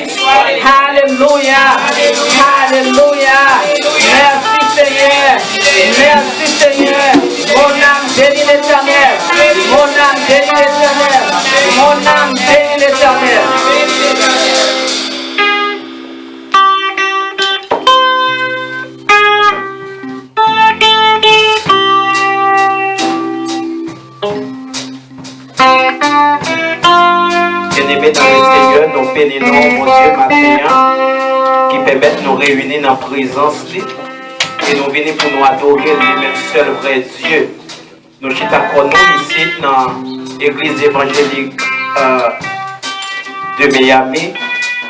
Alléluia. Alléluia. Merci Seigneur. Merci Seigneur. Mon âme bénit l'Éternel. Mon âme bénit l'Éternel. Mon âme bénit l'Éternel. Bien-aimés dans le Seigneur, nous bénissons mon Dieu matin qui permet de nous réunir dans la présence et nous venons pour nous adorer le même seul vrai Dieu. Nous sommes ici dans l'église évangélique de Miami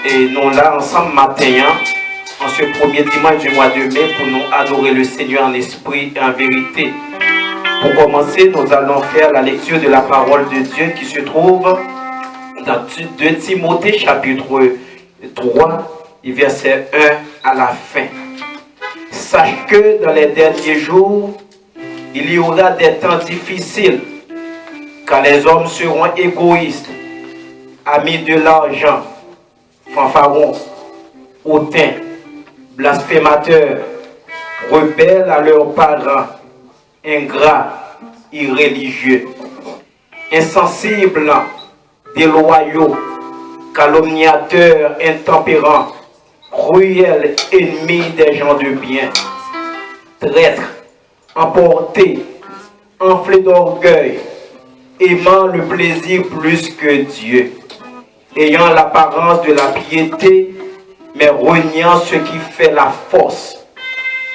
et nous là ensemble matin en ce premier dimanche du mois de mai pour nous adorer le Seigneur en esprit et en vérité. Pour commencer, nous allons faire la lecture de la parole de Dieu qui se trouve dans 2 Timothée chapitre 3, verset 1 à la fin. Sache que dans les derniers jours, il y aura des temps difficiles, car les hommes seront égoïstes, amis de l'argent, fanfarons, hautains, blasphémateurs, rebelles à leurs parents, ingrats, irréligieux, insensibles, déloyaux, calomniateurs, intempérants, cruels, ennemis des gens de bien, traîtres, emportés, enflés d'orgueil, aimant le plaisir plus que Dieu, ayant l'apparence de la piété, mais reniant ce qui fait la force.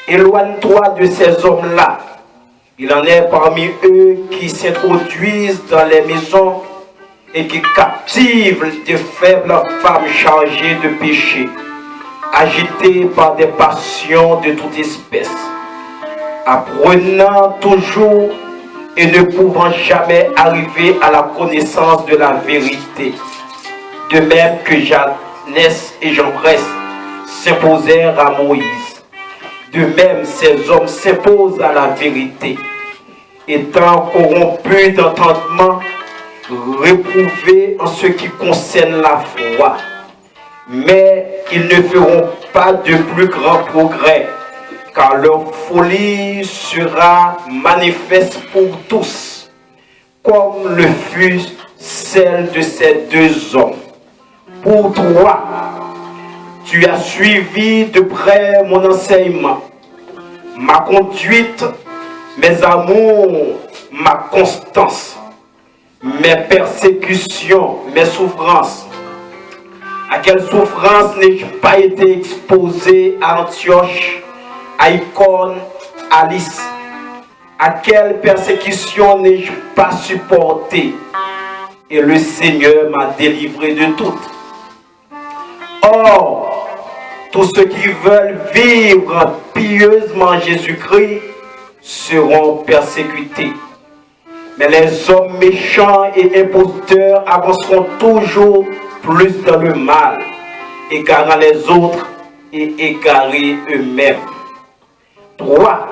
Éloigne-toi de ces hommes-là. Il en est parmi eux qui s'introduisent dans les maisons et qui captivent de faibles femmes chargées de péché, agitées par des passions de toute espèce, apprenant toujours et ne pouvant jamais arriver à la connaissance de la vérité. De même que Janès et Jambres s'imposèrent à Moïse. De même, ces hommes s'imposent à la vérité, étant corrompus d'entendement, réprouvés en ce qui concerne la foi. Mais ils ne feront pas de plus grand progrès, car leur folie sera manifeste pour tous, comme le fut celle de ces 2 hommes. Pour toi, tu as suivi de près mon enseignement, ma conduite, mes amours, ma constance, mes persécutions, mes souffrances. À quelle souffrance n'ai-je pas été exposé à Antioche, à Icône, à Lys? À quelle persécution n'ai-je pas supporté? Et le Seigneur m'a délivré de toutes. Or, tous ceux qui veulent vivre pieusement Jésus-Christ seront persécutés. Mais les hommes méchants et imposteurs avanceront toujours plus dans le mal, égarant les autres et égarés eux-mêmes. 3.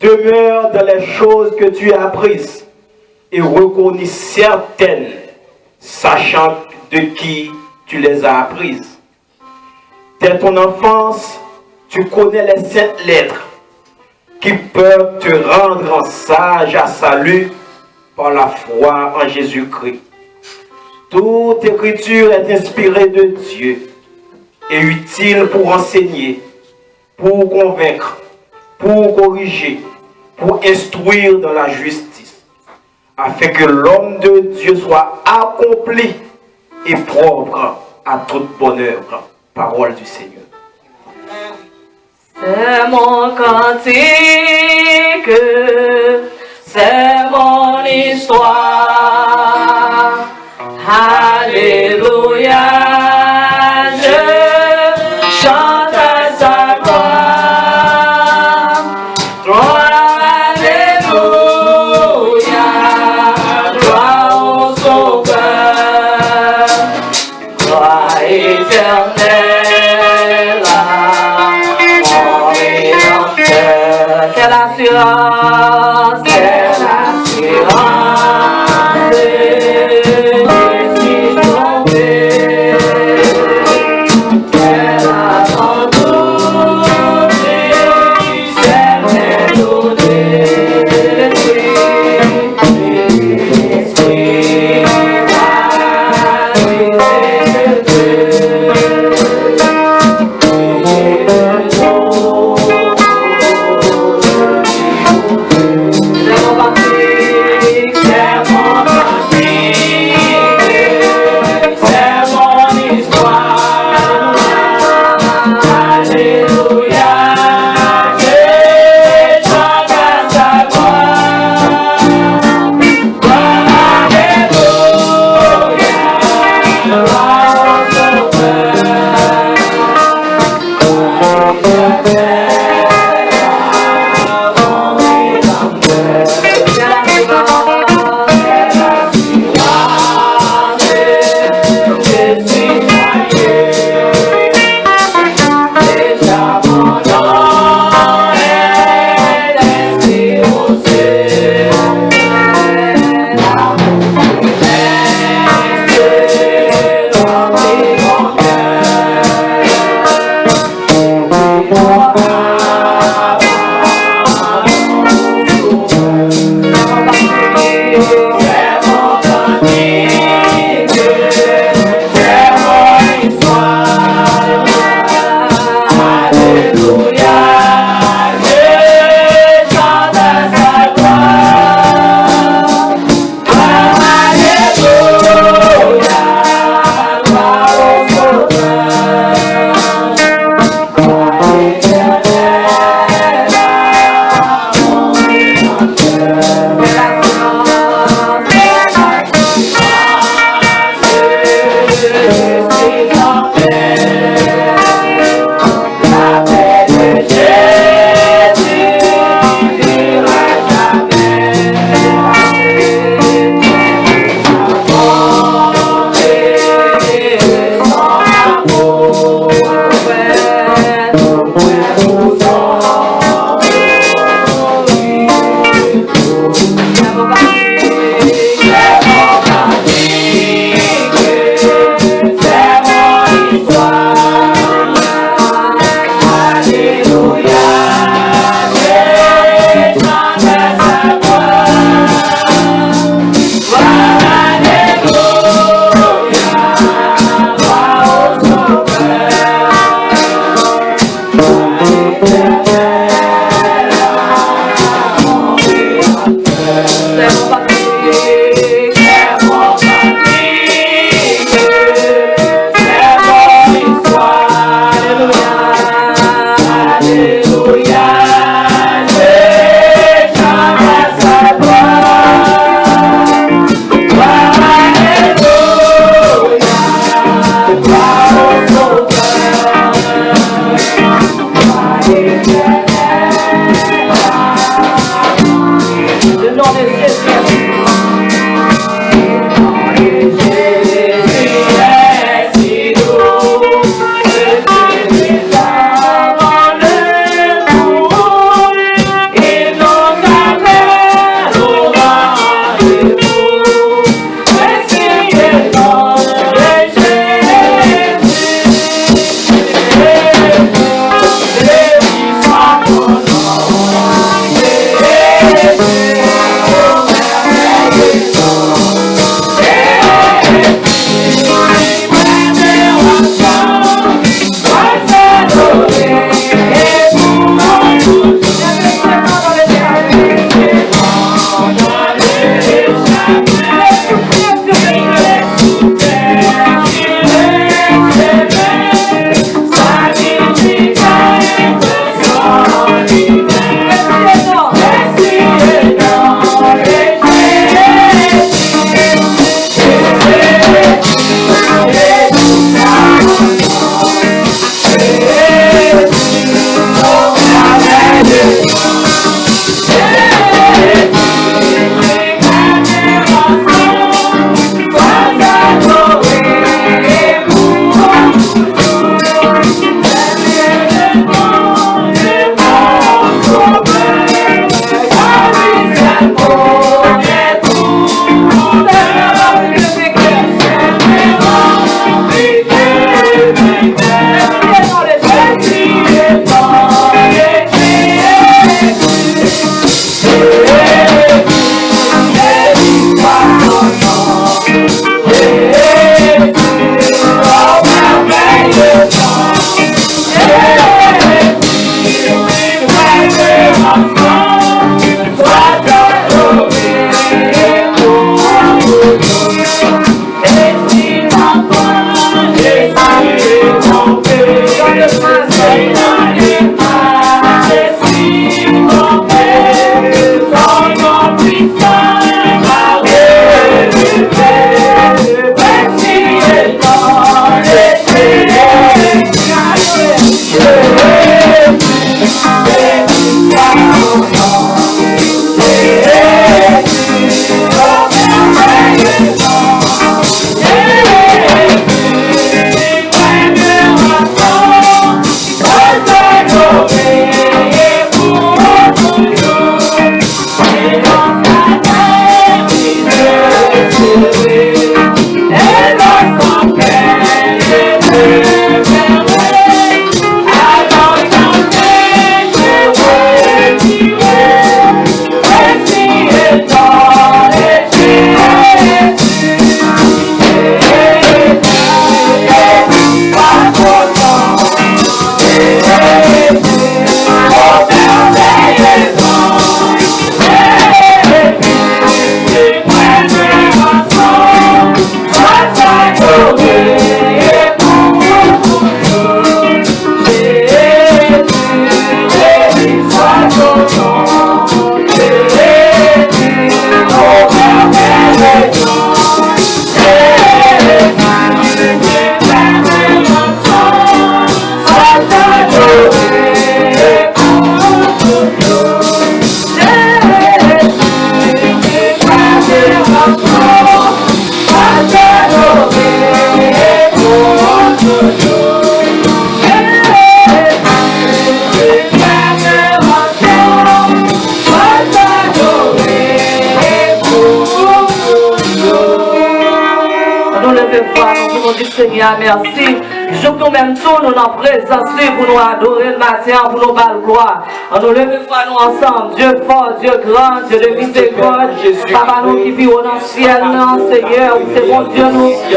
Demeure dans les choses que tu as apprises et reconnais certaines, sachant de qui tu les as apprises. Dès ton enfance, tu connais les 7 lettres qui peuvent te rendre sage à salut par la foi en Jésus-Christ. Toute écriture est inspirée de Dieu et utile pour enseigner, pour convaincre, pour corriger, pour instruire dans la justice, afin que l'homme de Dieu soit accompli et propre à toute bonne œuvre. Parole du Seigneur. C'est mon cantique, c'est mon histoire. Alléluia, je chante sa gloire. Alléluia, gloire au Sauveur, gloire éternelle à mon Rédempteur. Quelle assurance, quelle assurance. nom de Jésus. Seigneur, merci. Je nous même tout, nous en présence pour nous adorer le matin, pour nous battre gloire. On nous lève nous ensemble. Dieu fort, Dieu grand, Dieu de miséricorde. Papa, nous qui vivons dans le ciel, Seigneur, c'est bon Dieu,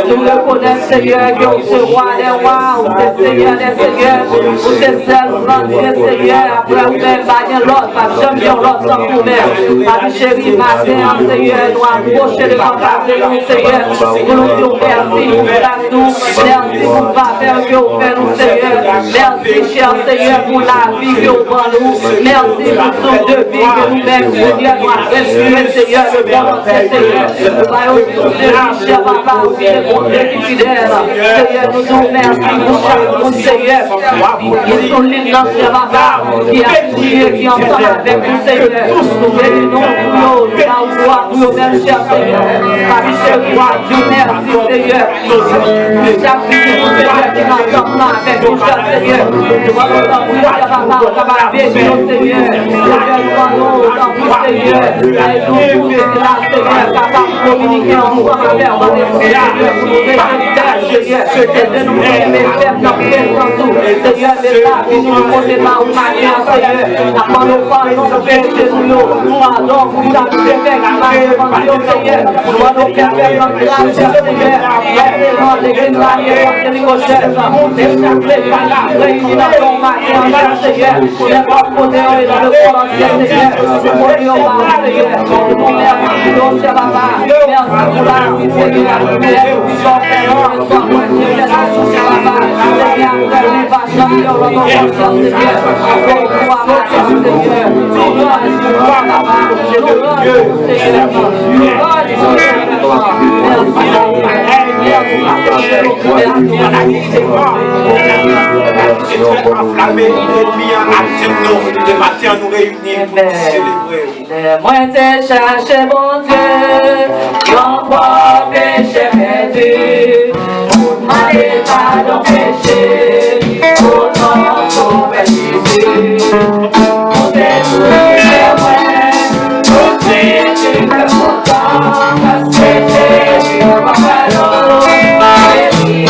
nous reconnaissons, Seigneur, que vous êtes roi des rois, vous êtes Seigneur des seigneurs, vous êtes seul grand Dieu, Seigneur. Après, vous n'avez pas l'autre, pas jamais l'autre sans vous-même. Papa, chéri, matin, Seigneur, nous approcher devant ta présence, Seigneur. Nous nous disons merci, nous merci pour prière que vous faites, nous, Seigneur. Merci, cher Seigneur, pour la vie que vous prenez nous. Merci pour son de vie que nous-mêmes, Seigneur, nous avons reçu, Seigneur, le bon entier, Seigneur. Le royaume de vie, cher papa, aussi le bon Dieu qui fidèle. Seigneur, nous vous remercions pour chaque monde, Seigneur. Ils sont l'hymne, cher papa, qui a prié, qui est ensemble avec nous, Seigneur. Nous bénissons pour nous, nous avons pour nous-mêmes, cher Seigneur. Par Michel Croix, Dieu merci, Seigneur. Chaque vie, nous, Seigneur, qui est ensemble avec nous, cher Seigneur. Nous allons dans vous, cher papa, on va avec nous, Seigneur. Seigneur, nous allons dans vous, Seigneur. Aide-nous, Seigneur, capable de communiquer ensemble avec vous, Seigneur, pour nous Seigneur. Aide-nous, Seigneur, faire notre présence, Seigneur, les là, qui nous posent par vous, Seigneur. Après nous parlons de péché, nous pardon, vous avez fait Seigneur. Nous allons faire notre grâce, Seigneur. Maintenant, l'église va aller porter les recherches. Et chaque là, réunis dans ton matin, Seigneur. Les proposés dans le corps entier, Seigneur. Nous voulons voir, Seigneur. Nous merci pour nos chers papa. Merci pour la vie, Seigneur. Merci pour son frère, le soir, moi, Seigneur. Cher papa, Seigneur, nous va chanter dans notre conscience, Seigneur. Encore pour avoir, Seigneur. Nous gloire, papa. Nous gloire, Seigneur. Nous gloire, moi t'ai cherché mon Dieu, yon croix péché perdu, pour demander pardon péché, pour non sauver Jésus. Mon t'ai trouvé moi, pour tu me content, parce que Jésus m'a pardon, et il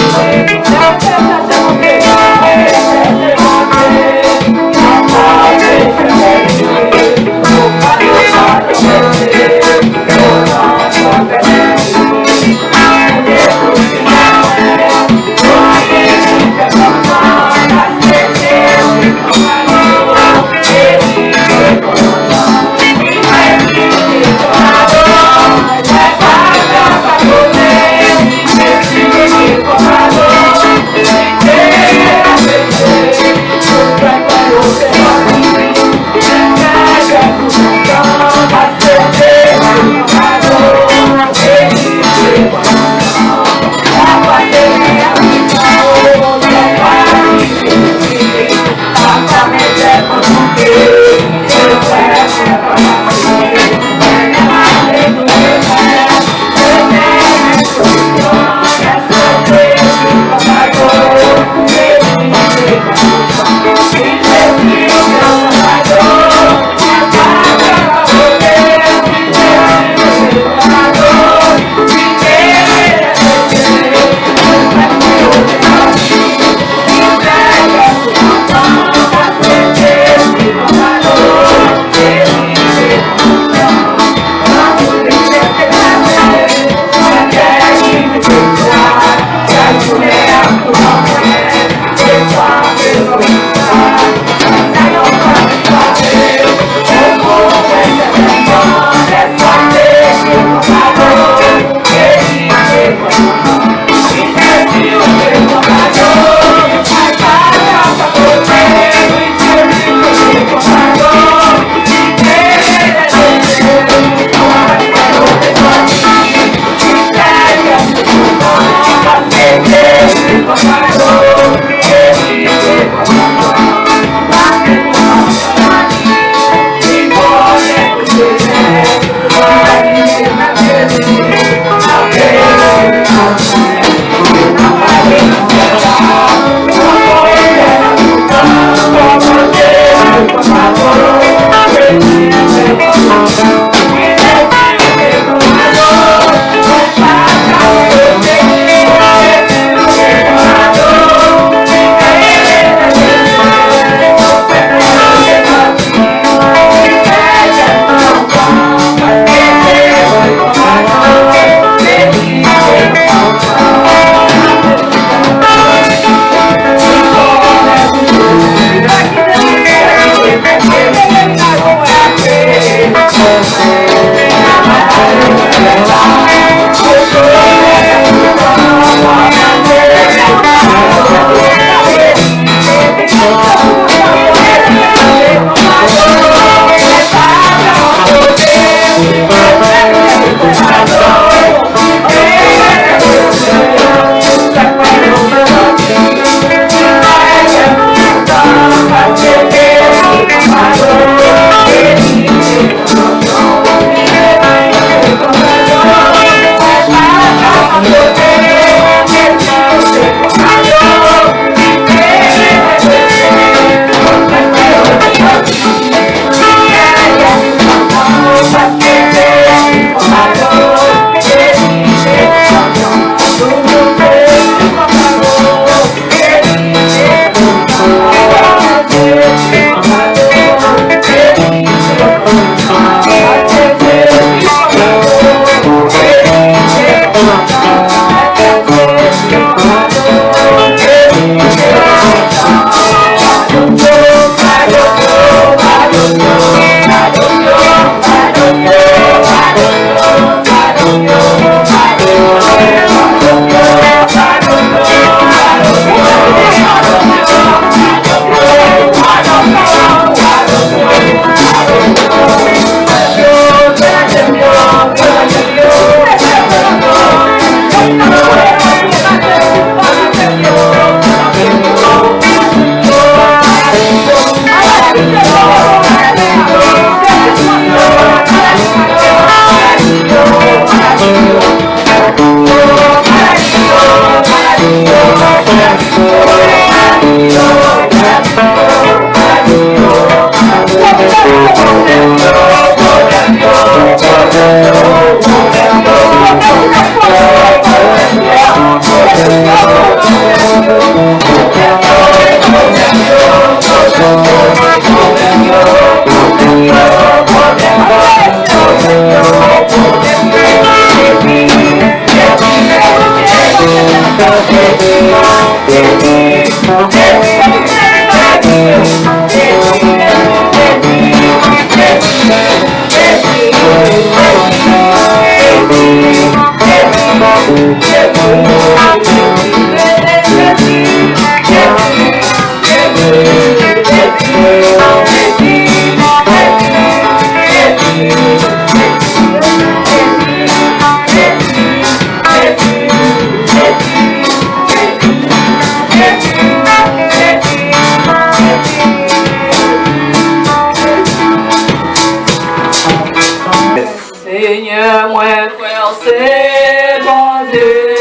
Seigneur, moi, frère, c'est bon Dieu.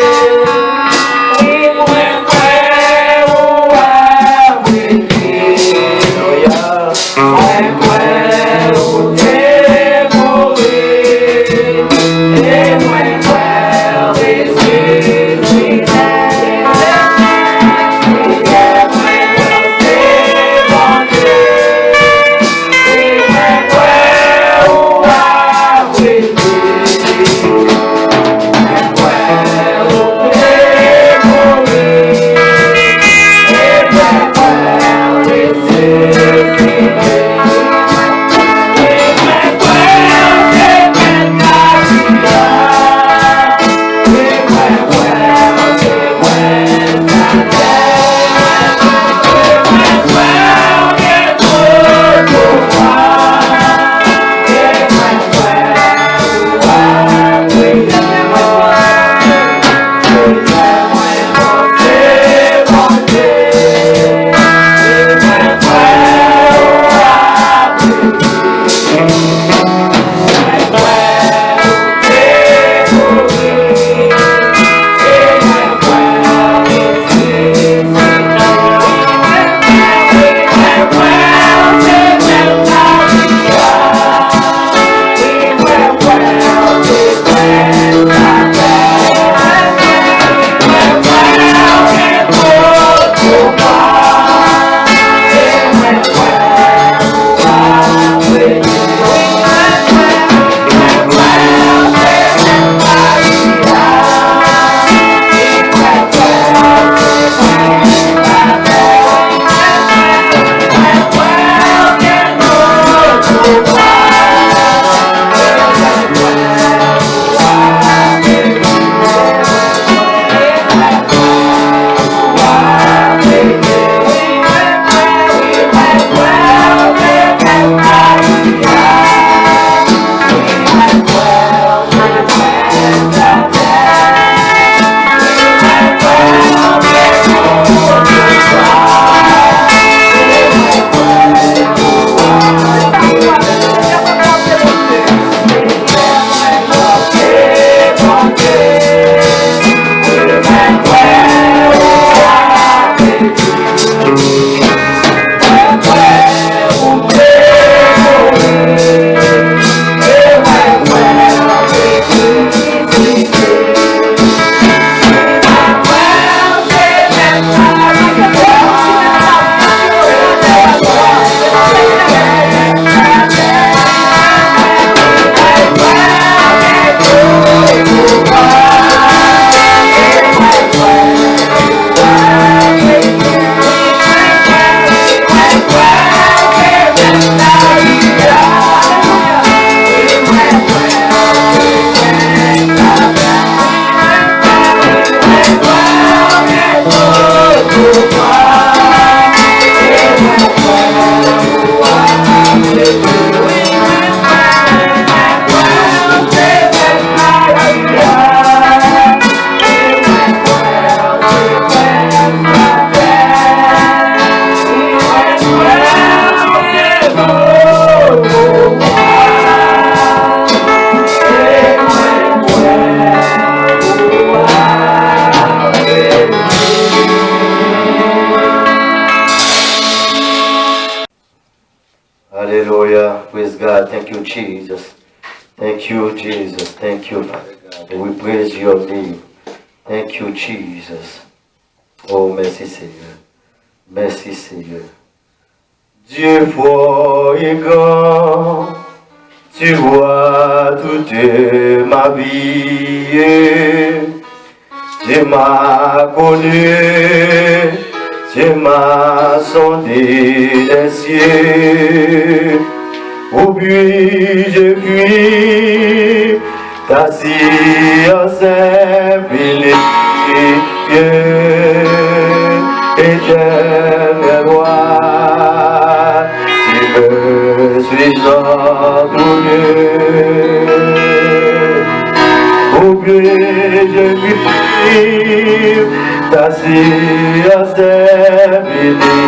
Oui, moi, frère, ou à Alléluia. Moi, frère, ou t'es mourir. Et moi, frère, ressuscité. Seigneur, moi, frère, c'est bon Dieu. Oui, moi, frère, ou à Praise God. Thank you, Jesus. Thank you, Jesus. Thank you, Father God. And we praise your name. Thank you, Jesus. Oh, merci Seigneur. Merci Seigneur. Dieu fort et grand, tu vois toute ma vie. Tu m'as connu, tu m'as sondé des cieux. Où puis-je fuir ta science infinie? Éternel roi, tu me suis en tout lieu. Où puis-je fuir ta science infinie?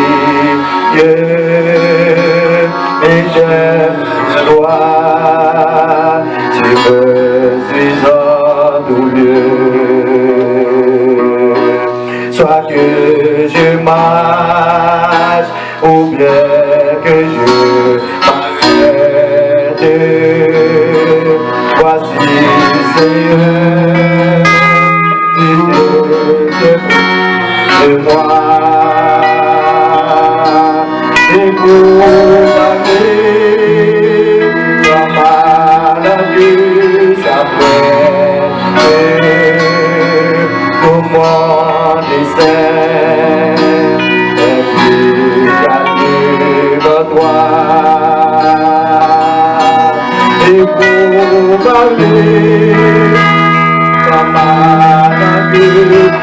Éternel roi, tu me suis en tout lieu. Soit que je marche ou bien que je m'arrête, voici Seigneur, tu te de moi. Écoute ma vie, comme maladie s'apprête. Comment destin est plus calme que toi. Écoute ma vie, comme maladie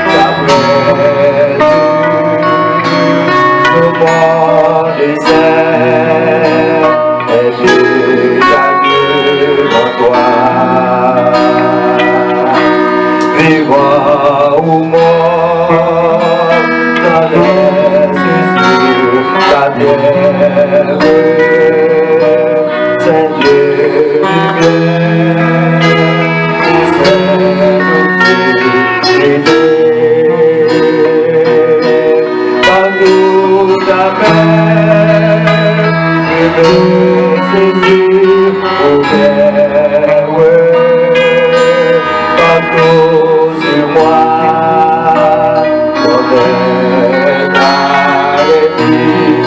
s'apprête. Comment destin est plus calme que toi. Vivant ou mort, dans les sur la terre, Seigneur lumière, partout ta main, et de saisir au Père, partout sur moi, comme ta répit,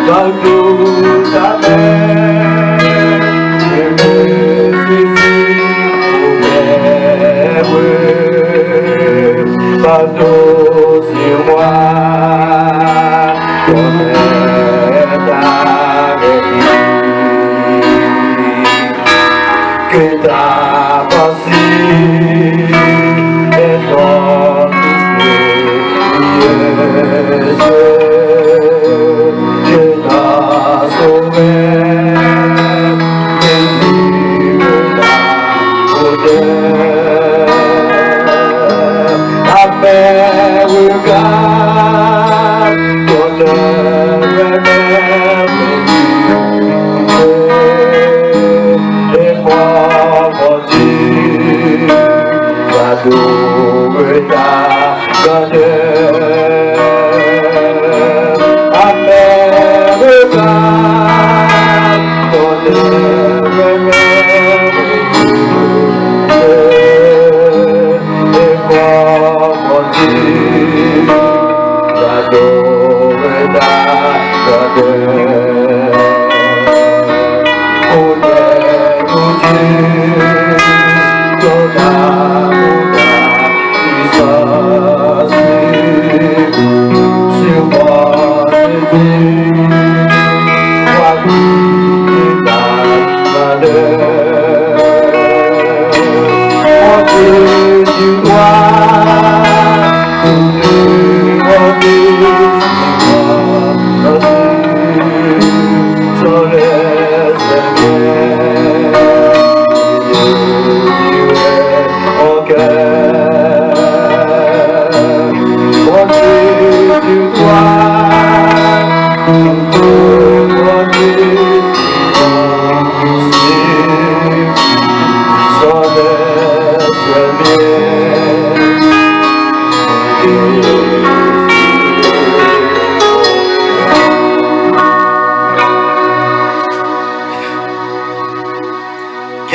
partout ta main, je me saisis au Père, partout sur moi, comme ta répit. Que ta pensée est ton glorieuse, que ta sauveur délivre la odeur. Après regarde ton œuvre merveilleuse. Et moi, mon Dieu,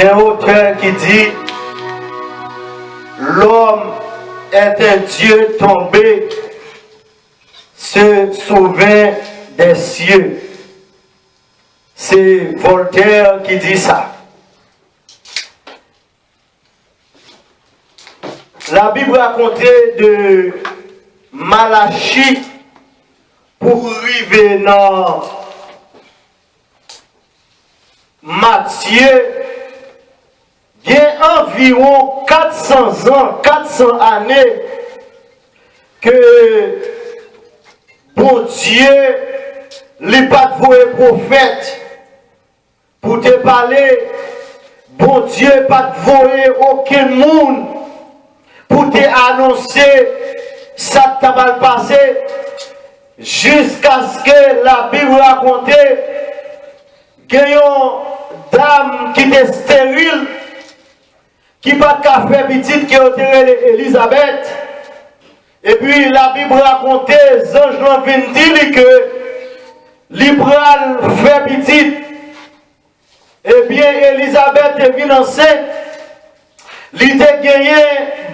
Il y a un auteur qui dit l'homme est un Dieu tombé, se souvient des cieux. C'est Voltaire qui dit ça. La Bible racontait de Malachie pour arriver dans Matthieu. Il y a environ 400 ans, 400 années que bon Dieu n'est pas voué prophète pour te parler. Bon Dieu pas voué aucun monde pour te annoncer ça qui va le passer jusqu'à ce que la Bible racontait qu'il y a une dame qui était stérile, qui n'a pas de faire petite, qui est Elisabeth. Et puis la Bible racontait, les anges viennent dire que Libral fait petite. Eh bien, Elisabeth est venue enceinte. Il a gagné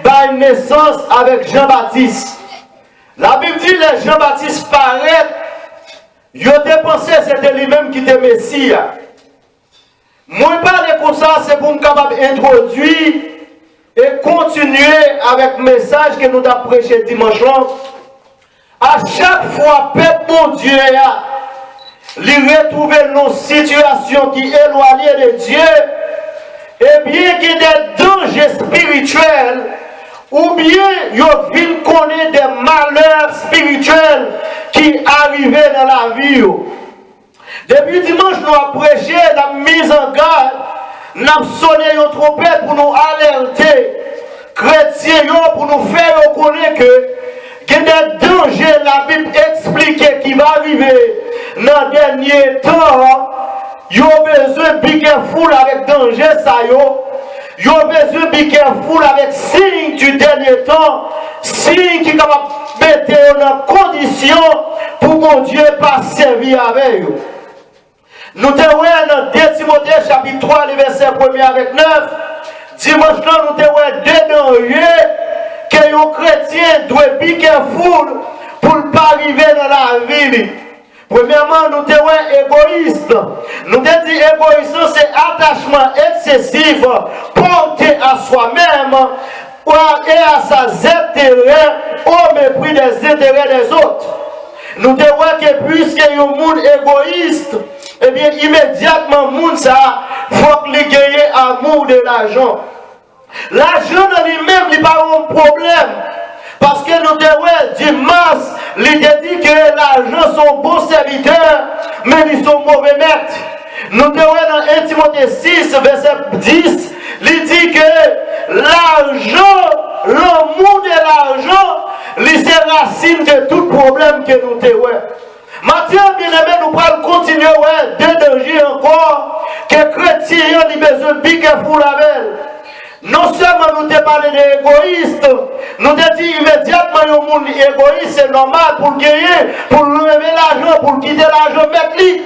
une naissance avec Jean-Baptiste. La Bible dit que Jean-Baptiste paraît, il a pensé que c'était lui-même qui était Messie. Moi, parler comme ça, c'est pour me capable d'introduire et continuer avec le message que nous avons prêché dimanche. À chaque fois, peuple mon Dieu, il retrouve nos situations qui éloignent de Dieu, et bien qu'il y ait des dangers spirituels, ou bien il vient connaître des malheurs spirituels qui arrivent dans la vie. Depuis dimanche, nous avons prêché la mise en garde, nous avons sonné une trompette pour nous alerter, chrétiens, pour nous faire reconnaître que il y a des dangers, la Bible explique qui va arriver dans le dernier temps. Il y a besoin de be careful avec danger, ça il y a besoin de be careful avec signe du dernier temps, signe qui est capable de mettre en condition pour mon Dieu pas servir avec eux. Nous te voyons dans 2 Timothée chapitre 3, le verset 1er avec 9. Dimanche, nous te voyons deux dangers que un chrétien doit be careful pour ne pas arriver dans la vie. Premièrement, nous te voyons égoïste. Nous te dit égoïsme, c'est attachement excessif porté à soi-même et à ses intérêts au mépris des intérêts des autres. Nous te voyons que puisqu'il y a un monde égoïste, eh bien, immédiatement, le monde, ça, faut qu'il gagne amour de l'argent. L'argent dans lui-même, il n'a pas un problème. Parce que nous devons dire masse, il dit que l'argent sont bons serviteurs, mais ils sont mauvais maîtres. Nous devons dans 1 Timothée 6, verset 10, il dit que l'argent, l'amour de l'argent, c'est racine de tout problème que nous devons. Maintenant, bien aimé, nous allons continuer, deux dangers encore, que les chrétiens ont besoin de bien careful avec. Non seulement nous te parlé d'égoïste, nous te dit immédiatement que le monde égoïste, c'est normal pour gagner, pour lever l'argent, pour quitter l'argent, mettre lui.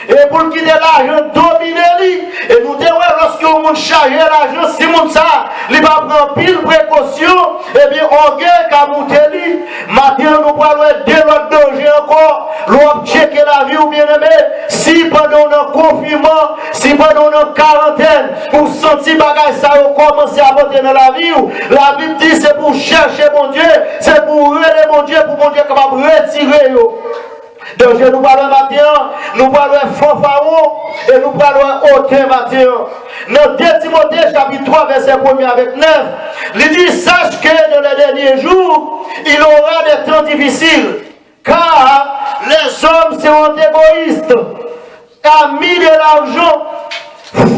Et pour quitter l'argent, dominer lui. Et nous disons, lorsque le monde charge l'argent, si le monde ça, il va prendre pile précaution, et bien on gagne qu'à monter lui. Maintenant, nous parlons de l'autre danger encore. L'on checker la vie ou bien aimé. Si pendant un confinement, si pendant une quarantaine, pour sentir bagage ça, on commence à monter dans la vie, la Bible dit c'est pour chercher mon Dieu, c'est pour aider mon Dieu capable de retirer. Donc je nous parle matin, nous parlons fanfaron et nous parlons aucun matin. Dans 2 Timothée chapitre 3 verset 1er avec 9, il dit sache que dans les derniers jours, il aura des temps difficiles, car les hommes seront égoïstes, amis de l'argent,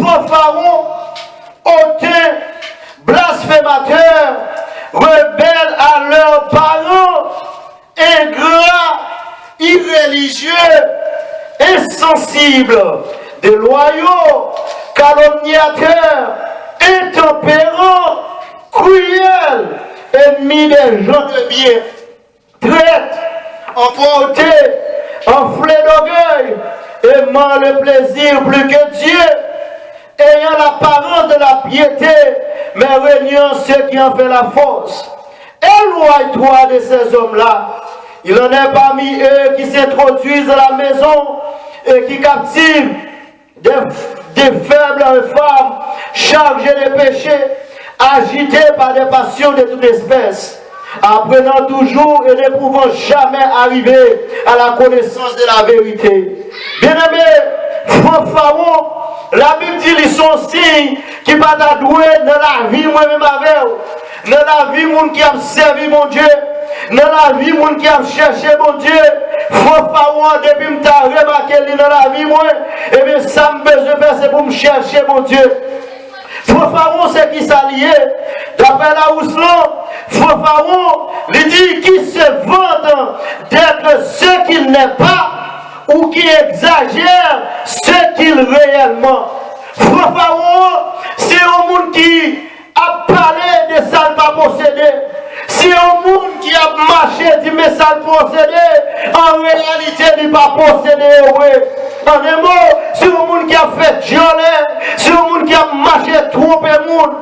fanfarons, hautains, blasphémateurs, rebelles à leurs parents, ingrats, irréligieux, insensibles, déloyaux, calomniateurs, intempérants, cruels, ennemis des gens de bien, traîtres, emportés, enflés d'orgueil, aimant le plaisir plus que Dieu, ayant l'apparence de la piété, mais régnant ceux qui en fait la force. Éloigne-toi de ces hommes-là. Il en est parmi eux qui s'introduisent à la maison et qui captivent des faibles femmes chargées de péchés, agitées par des passions de toute espèce, apprenant toujours et ne pouvant jamais arriver à la connaissance de la vérité. Bien-aimés, Pharaon, la Bible dit qu'ils sont signes qui va t'adouer dans la vie moi-même avec eux, dans la vie moun qui a servi mon Dieu, dans la vie moun qui a cherché mon Dieu. Pharaon, depuis que tu as remarqué dans la vie moi, et bien ça me besoin faire c'est pour me chercher mon Dieu. Pharaon c'est qui s'allie, d'après la Ouslan, Pharaon, il dit qui se vante d'être ce qu'il n'est pas, ou qui exagère ce qu'il réellement. Pharaon, c'est un monde qui a parlé de ça ne pas posséder. C'est un monde qui a marché, dit mais ça le posséder. En réalité, il n'est pas posséder. En un mot, c'est un monde qui a fait violer. C'est un monde qui a marché, trompé le monde.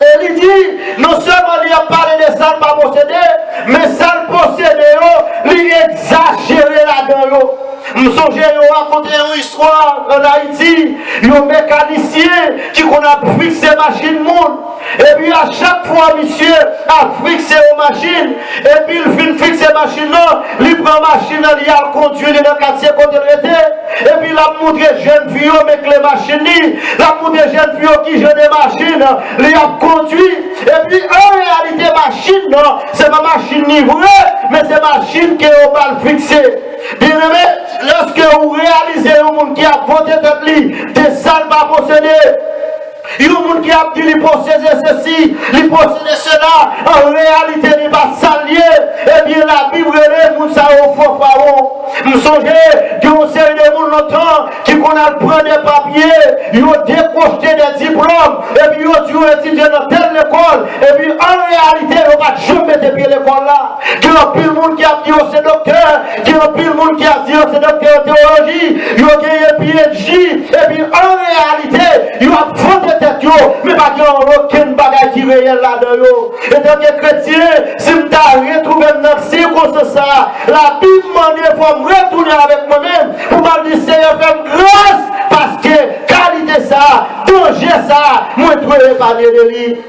Et il dit, non seulement il a parlé de ça ne pas posséder, mais ça le posséder, il exagéré là-dedans. Nous sommes raconter une histoire en Haïti, un mécanicien qui a fixé la machine monde. Et puis à chaque fois, monsieur a fixé la machine. Et puis il finit fixer la machine, il prend la machine, il a conduit dans le quartier côté de l'été. Et puis il a montré jeune fille avec les machines, il a montré jeune fille qui joue des machines, il a conduit. Et puis en réalité, machine, c'est pas machine livrée, mais c'est machine qui est au mal fixée. Bien aimé, lorsque vous réalisez un monde qui a voté de lui, des salles pas posséder, il y a un monde qui a dit qu'il possédait ceci, il possédait cela, en réalité il va s'allier, et bien la Bible est pour ça au faux Pharaon. Nous songeons qu'il y a une série de monde longtemps qui a pris des papiers, ils ont décroché des diplômes, et puis ils ont étudié dans telle école, et puis en réalité ils n'ont pas jamais mettre pied à l'école là. Il y a plus de monde qui a dit c'est docteur, il y a plus de monde qui a dit c'est docteur en théologie, il y a gagné PhD, et puis en réalité ils ont fondé tête, mais pas qu'il n'y a aucun bagage qui est réel là-dedans. Et tant que chrétien, si je t'ai retrouvé dans cette circonstance, la Bible m'a dit qu'il faut me retourner avec moi-même pour me dire Seigneur, fais-moi grâce parce que qualité ça, danger ça, moi je ne pas de lui.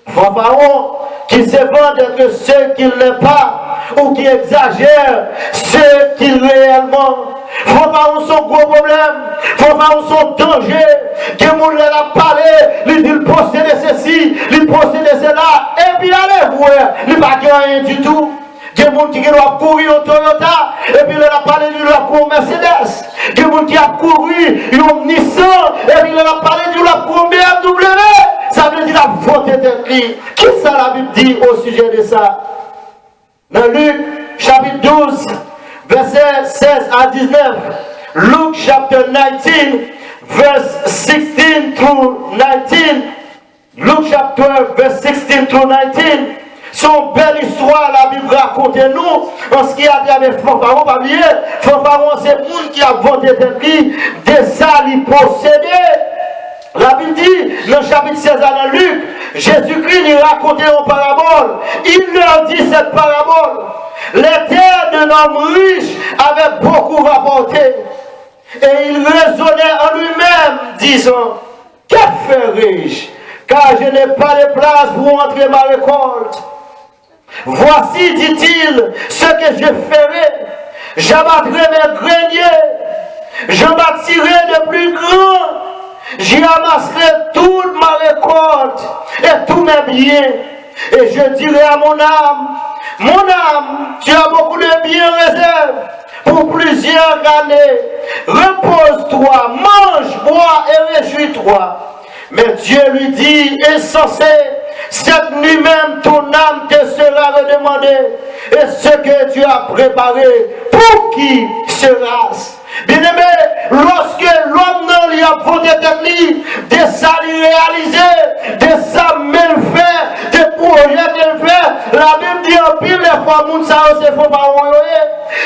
Pharaon qui se vend d'être ce qu'il n'est pas ou qui exagère ce qu'il réellement. Pharaon son gros problème, Pharaon son danger, que mon a parlé, il dit il possédait ceci, il possédait cela, et puis allez voir, il n'a pas rien du tout. Il y a des gens qui doivent courir au Toyota, et puis il a parlé de la cour Mercedes. Il y a des gens qui ont couru, ils ont Nissan, et puis il a parlé de la cour BMW. Ça veut dire la faute est écrite. Qu'est-ce que la Bible dit au sujet de ça? Dans Luc, chapitre 12, versets 16 à 19. Luke, chapter 19, verse 16 through 19. Luke, chapter 12, verse 16 through 19. Son belle histoire, la Bible raconte nous, en ce qui a dit avec Pharaon, pas bien. Pharaon, c'est le monde qui a vendu des salis possédés. La Bible dit, dans le chapitre 16 dans Luc, Jésus-Christ lui racontait une parabole. Il leur dit cette parabole. Les terres d'un homme riche avaient beaucoup rapporté. Et il raisonnait en lui-même, disant, que ferai-je, car je n'ai pas de place pour entrer ma récolte. Voici, dit-il, ce que je ferai. J'abattrai mes greniers, je bâtirai de plus grands, j'y amasserai toute ma récolte et tous mes biens. Et je dirai à mon âme, tu as beaucoup de biens réservés pour plusieurs années. Repose-toi, mange, bois et réjouis-toi. Mais Dieu lui dit, insensé, cette nuit même ton âme te sera redemandée. Et ce que tu as préparé, pour qui sera-ce? Bien-aimé, lorsque l'homme n'a lui a voté des salis réalisés, des sables mal faits, des projets mal faits, la Bible dit en pile les fois, moun sa c'est faux par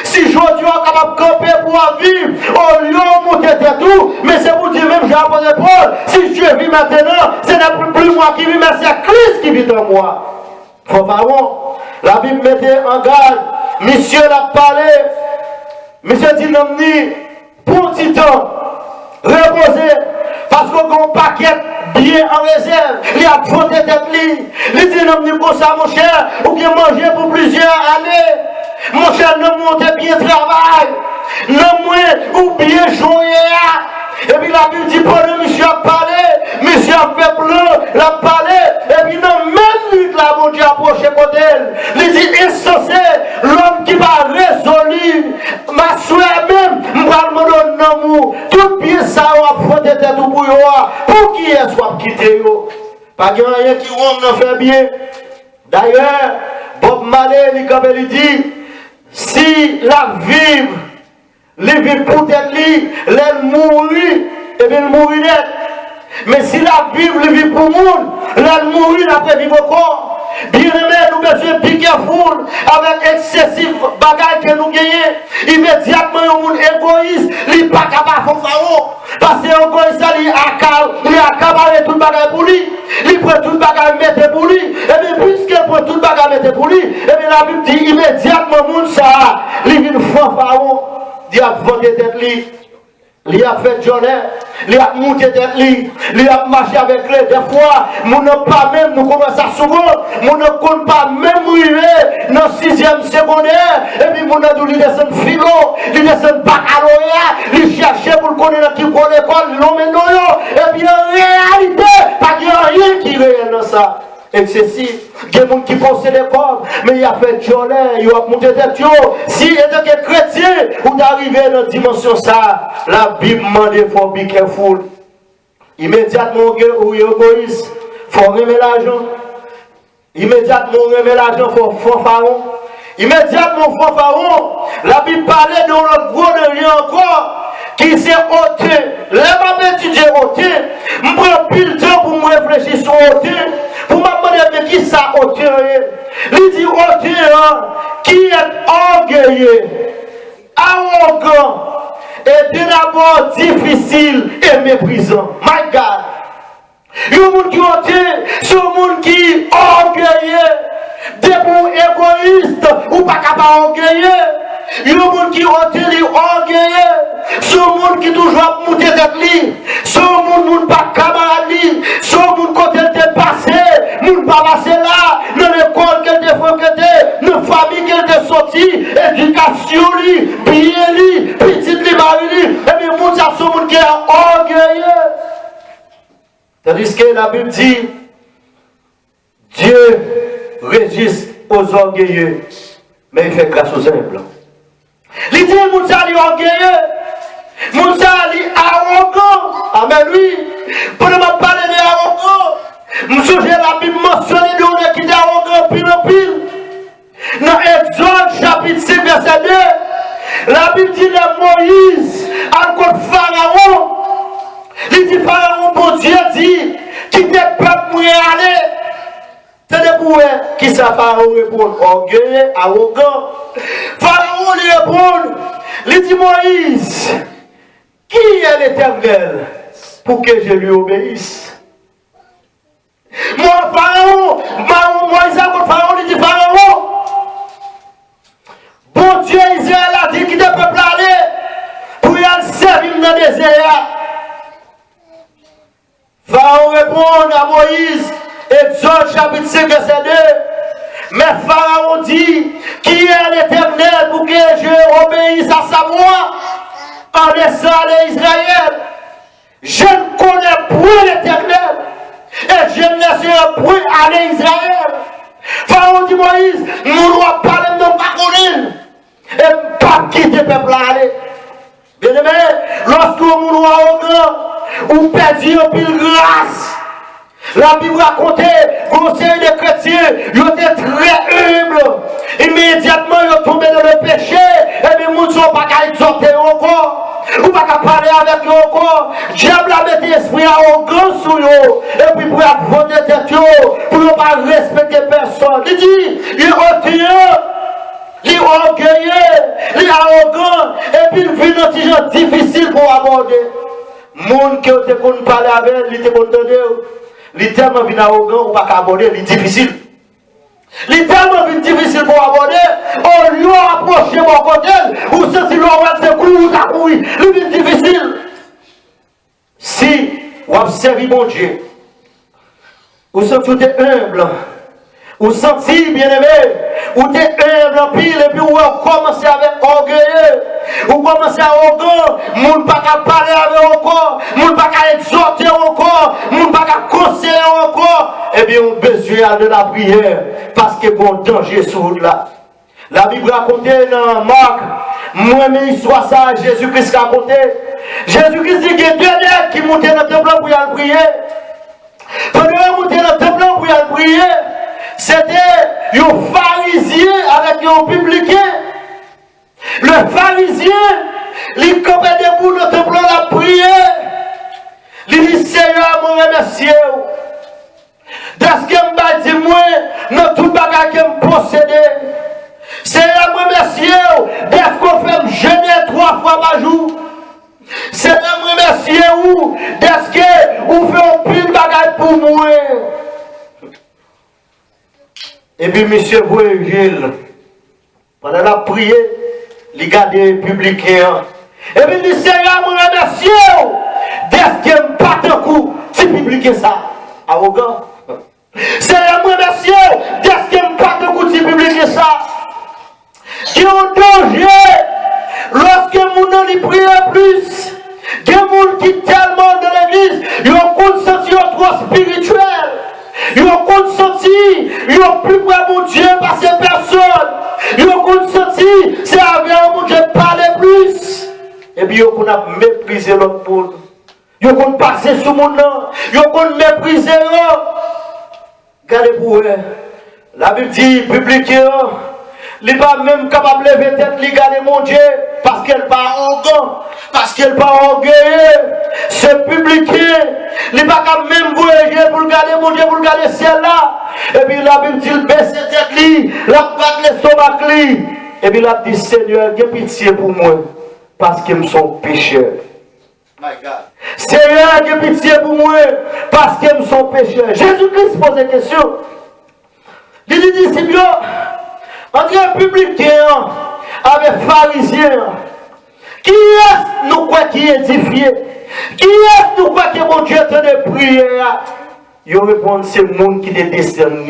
si je suis capable de camper pour vivre, au lieu de monter tout, mais c'est pour dire même, j'ai apporté Paul, si je maintenant, ce n'est plus moi qui vis, mais c'est Christ qui vit en moi. Pharaon, la Bible mettait en garde, monsieur l'a parlé, monsieur dit non, pour petit temps, reposer, parce qu'on a un paquet bien en réserve, il a fondé tête lui. Il dit non, pour ça, mon cher, ou bien manger pour plusieurs années. Mon cher, non, monter bien travail, non, moins, ou bien jouer. Et puis la Bible dit, pendant monsieur a parlé, monsieur a fait plein, l'a parlé, et puis non, même lui, la mon Dieu approché côté elle. Il dit, insensé, l'homme qui va résolu, ma soeur même, m'va me donner tout bien ça, on a fondé tête ou pour qui est soit quitté yo. Pas qu'il y a rien qui on en fait bien. D'ailleurs, Bob Marley, il dit, si la vive, les vies pour être li, les mourir, et bien mourir net. Mais si la Bible les vit pour le monde, les mourir après vivre encore. Bien aimé, nous devons piquer foule avec excessif bagage que nous gagnons. Immédiatement, un monde égoïste, il n'est pas capable de faire Pharaon. Parce que l'égoïste, il a accaparé tout le bagage pour lui. Il prend tout le bagage mettre pour lui. Et bien, puisqu'il prend tout le bagage mettre pour lui, et bien la Bible dit immédiatement, le monde, ça, il vient de faire Pharaon. Il a vendu tête lui, il a fait journée, il a monté tête lui, il a marché avec lui. Des fois, nous ne pas même, nous commençons à souvent, nous ne compte pas même arriver dans le 6e secondaire, et puis nous avons dit descendre philo, il descend baccalauréat, il cherche pour le connaître qui pour l'école, l'homme et nous, et puis en réalité, pas qu'il y a rien qui est réel dans ça. Excessif. Il y a des gens qui possèdent l'école, mais il a fait journée, il a monté tête. Si il est chrétien, ou d'arriver dans la dimension ça, la Bible demande il faut be careful. Immédiatement, ou égoïste, il faut remettre l'argent. Immédiatement, on remet l'argent, il faut Pharaon. Immédiatement, il faut Pharaon. La Bible parlait de notre gros de rien encore. Qui s'est ôté, les mamans étudier ôté, je prends pile de temps pour me réfléchir sur ôté, pour me demander qui ça ôté. Il dit ôté, qui est orgueilleux, arrogant, et d'abord difficile et méprisant. My God. Il y a un monde qui ôté, c'est un monde qui est orgueilleux, des bons égoïstes, ou pas capable d'orgueilleux. Il y a un monde qui est orgueilleux, c'est un monde qui toujours monté tête li, c'est un monde pas camarade, c'est un monde côté de passé, monde pas passé là, dans l'école qu'elle te fréquenté, dans la famille qu'elle te sorti, éducation li, bien li, petite li, mari li, et bien monde ça c'est un monde qui est orgueilleux. Tandis que la Bible dit, Dieu résiste aux orgueilleux, mais il fait grâce aux humbles. Il dit, Moussa est orgueilleux, Moussa est arrogant. Amen, oui. Pour ne pas parler d'arrogant, Moussa, la Bible mentionne de on qui est arrogant pile en pile. Dans Exode chapitre 5, verset 2, la Bible dit de Moïse, encore Pharaon. Il dit, Pharaon, bon Dieu dit, qui t'es peuple pour y aller. C'est pour qui ça Pharaon répond, orgueilleux, arrogant. Pharaon lui répond, il dit Moïse, qui est l'Éternel pour que je lui obéisse? Moi, Pharaon, Moïse a dit Pharaon, il dit Pharaon, bon Dieu Israël a dit qu'il ne peut pas aller pour y aller servir dans le désert. Pharaon répond à Moïse, Exode chapitre 5, verset 2. Mais Pharaon dit, qui est l'Éternel pour que je obéisse à sa voix en laissant aller Israël? Je ne connais point l'Éternel et je ne laisserai point aller Israël. Pharaon dit Moïse, nous doit parler de nos paroles et pas quitter le peuple à aller. Bien aimé, lorsque nous avons ou perdu un pile grâce, la Bible raconte, conseil des chrétiens, ils étaient très humbles. Immédiatement, ils sont tombés dans le péché. Et bien, ils ne sont pas qu'à exhorter encore. Ou pas qu'à parler avec eux encore. Diable a mis l'esprit arrogant sur eux. Et puis, pour avoir des têtes, pour ne pas respecter personne. Il dit, il est orgueilleux, il est orgueilleux, il est arrogant. Et puis, il vit dans des gens difficiles pour aborder. monde qui était qu'on parler avec, il était content il est tellement bien arrogant, ou pas qu'aborder, il est difficile. Il est tellement difficile pour aborder, on lui a approché mon côté, ou si l'on va se courir, ou t'as couru, il est difficile. Si on a servi mon Dieu, ou si tu es humble, ou senti bien aimé, ou tu es humble en pile, et puis ou commencé avec orgueilleux, ou commencé à arrogant, moun pas qu'à parler avec encore, moun pas qu'à exhorter encore, moun pas qu'à conseiller encore, eh bien on a besoin de la prière, parce que bon danger sur là. La Bible raconte dans Marc, moi-même histoire ça, Jésus-Christ raconté. Jésus-Christ dit qu'il y a deux nègres qui montaient dans le temple pour y aller prier. Pendant qu'ils montaient dans le temple pour y aller prier, c'était un pharisien avec un publicain. Le pharisien, il campait debout dans le temple pour prier. Il dit, Seigneur, mon remercie. Dans ce que je dis, moi, dans tout bagage que je possède. Seigneur, moi, merci. Dès qu'on fait me jeûner 3 fois par jour. Seigneur, moi, merci. Dès qu'on fait un pile bagage pour moi. Et puis, monsieur Bourgil, pendant la prière, il garde les publicains. Et puis, il dit, Seigneur, moi, merci. Dès que je pas un coup, tu publies ça. Arrogant. Seigneur, moi, merci. Dès que je pas un coup, tu publies ça. Qui ont danger lorsque mon nom y prie plus. Il y a des gens qui tellement de l'église, ils ont consenti trop spirituel. Ils ont consenti, ils ont plus près mon Dieu parce que personne. Ils ont consenti, c'est avec mon Dieu parler plus. Et puis ils ont méprisé l'autre monde. Ils ont passé sur mon nom. Ils ont méprisé l'autre. Regardez pour eux. La Bible dit, publiquez. Il n'est pas même capable de lever tête, il garde mon Dieu, parce qu'elle n'est pas arrogant, parce qu'elle n'est pas orgueilleux. Ce publicain, il n'est pas capable même voyager pour garder mon Dieu, pour garder celle-là. Et puis la Bible dit, il baisse tête, il bat l'estomac, et puis il a dit, Seigneur, aie pitié pour moi, parce que je suis pécheur. Seigneur, aie pitié pour moi, parce que je suis pécheur. Jésus-Christ pose une question. Il dit, disciples, entre un publicain avec pharisien, qui est nous quoi qui est édifié? Qui est nous quoi que mon Dieu te de prière? Il répond, c'est le monde qui te décerne.